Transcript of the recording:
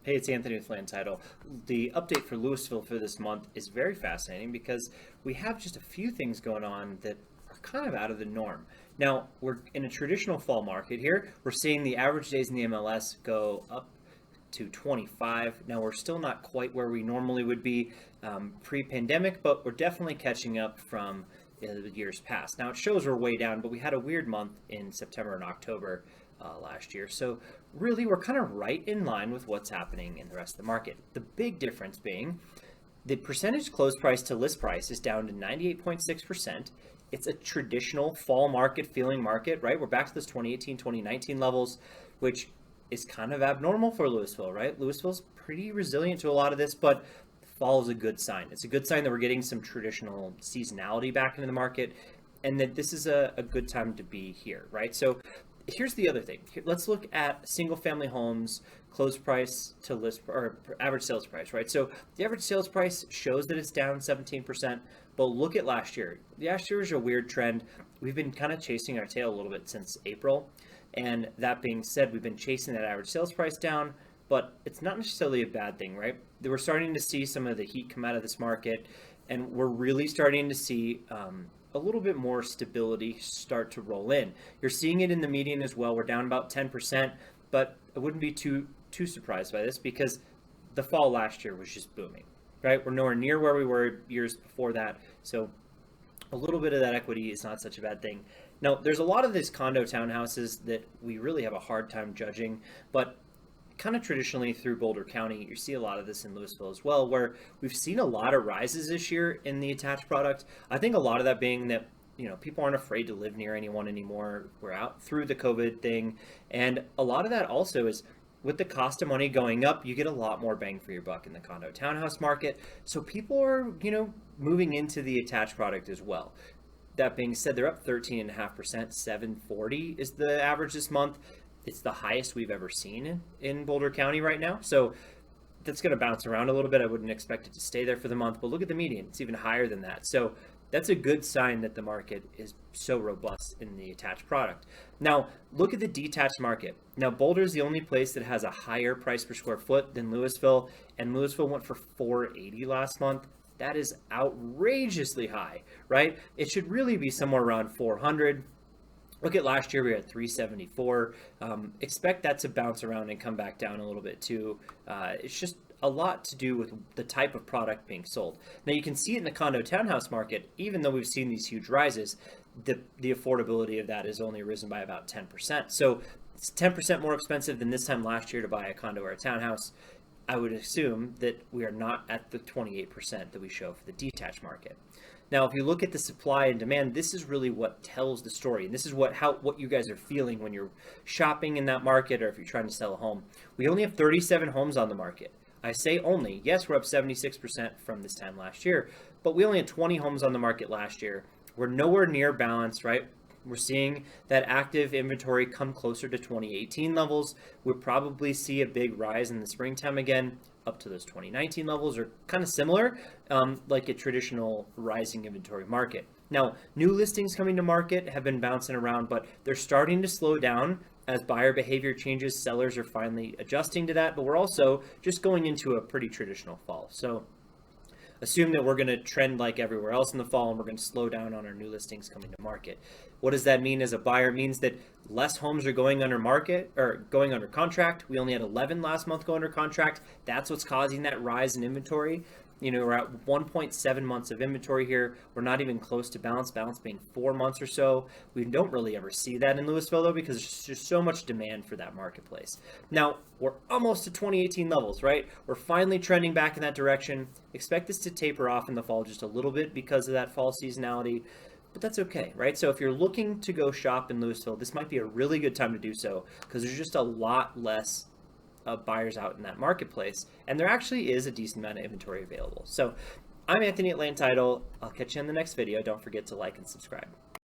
Hey, it's Anthony with Land Title. The update for Louisville for this month is very fascinating because we have just a few things going on that are kind of out of the norm. Now, we're in a traditional fall market here. We're seeing the average days in the MLS go up to 25. Now, we're still not quite where we normally would be pre-pandemic, but we're definitely catching up from the years past. Now, it shows we're way down, but we had a weird month in September and October last year. So really, we're kind of right in line with what's happening in the rest of the market. The big difference being the percentage close price to list price is down to 98.6%. It's a traditional fall market feeling market, right? We're back to those 2018, 2019 levels, which is kind of abnormal for Louisville, right? Louisville's pretty resilient to a lot of this, but fall is a good sign. It's a good sign that we're getting some traditional seasonality back into the market and that this is a good time to be here, right? So here's the other thing. Let's look at single family homes, close price to list or average sales price, right? So the average sales price shows that it's down 17%, but look at last year. Last year was a weird trend. We've been kind of chasing our tail a little bit since April. And that being said, we've been chasing that average sales price down, but it's not necessarily a bad thing, right? We're starting to see some of the heat come out of this market, and we're really starting to see a little bit more stability start to roll in. You're seeing it in the median as well. We're down about 10%, but I wouldn't be too surprised by this because the fall last year was just booming, right? We're nowhere near where we were years before that. So a little bit of that equity is not such a bad thing. Now, there's a lot of these condo townhouses that we really have a hard time judging, but kind of traditionally through Boulder County, you see a lot of this in Louisville as well, where we've seen a lot of rises this year in the attached product. I think a lot of that being that, people aren't afraid to live near anyone anymore. We're out through the COVID thing. And a lot of that also is with the cost of money going up, you get a lot more bang for your buck in the condo townhouse market. So people are, moving into the attached product as well. That being said, they're up 13.5%, 740 is the average this month. It's the highest we've ever seen in Boulder County right now. So that's going to bounce around a little bit. I wouldn't expect it to stay there for the month, but look at the median. It's even higher than that. So that's a good sign that the market is so robust in the attached product. Now, look at the detached market. Now, Boulder is the only place that has a higher price per square foot than Louisville, and Louisville went for $480 last month. That is outrageously high, right? It should really be somewhere around $400. Look at last year, we were at $374. Expect that to bounce around and come back down a little bit too. It's just a lot to do with the type of product being sold. Now you can see it in the condo townhouse market, even though we've seen these huge rises, the affordability of that has only risen by about 10%. So it's 10% more expensive than this time last year to buy a condo or a townhouse. I would assume that we are not at the 28% that we show for the detached market. Now, if you look at the supply and demand, this is really what tells the story. And this is what you guys are feeling when you're shopping in that market or if you're trying to sell a home. We only have 37 homes on the market. I say only. Yes, we're up 76% from this time last year, but we only had 20 homes on the market last year. We're nowhere near balanced, right? We're seeing that active inventory come closer to 2018 levels. We'll probably see a big rise in the springtime again, up to those 2019 levels, or kind of similar, like a traditional rising inventory market. Now, new listings coming to market have been bouncing around, but they're starting to slow down as buyer behavior changes. Sellers are finally adjusting to that, but we're also just going into a pretty traditional fall. So assume that we're going to trend like everywhere else in the fall and we're going to slow down on our new listings coming to market. What does that mean as a buyer? It means that less homes are going under market or going under contract. We only had 11 last month go under contract. That's what's causing that rise in inventory. We're at 1.7 months of inventory here. We're not even close to balance being 4 months or so. We don't really ever see that in Louisville though, because there's just so much demand for that marketplace. Now, we're almost to 2018 levels, right? We're finally trending back in that direction. Expect this to taper off in the fall just a little bit because of that fall seasonality, but that's okay, right? So if you're looking to go shop in Louisville, this might be a really good time to do so because there's just a lot less buyers out in that marketplace, and there actually is a decent amount of inventory available. So I'm Anthony at Land Title. I'll catch you in the next video. Don't forget to like and subscribe.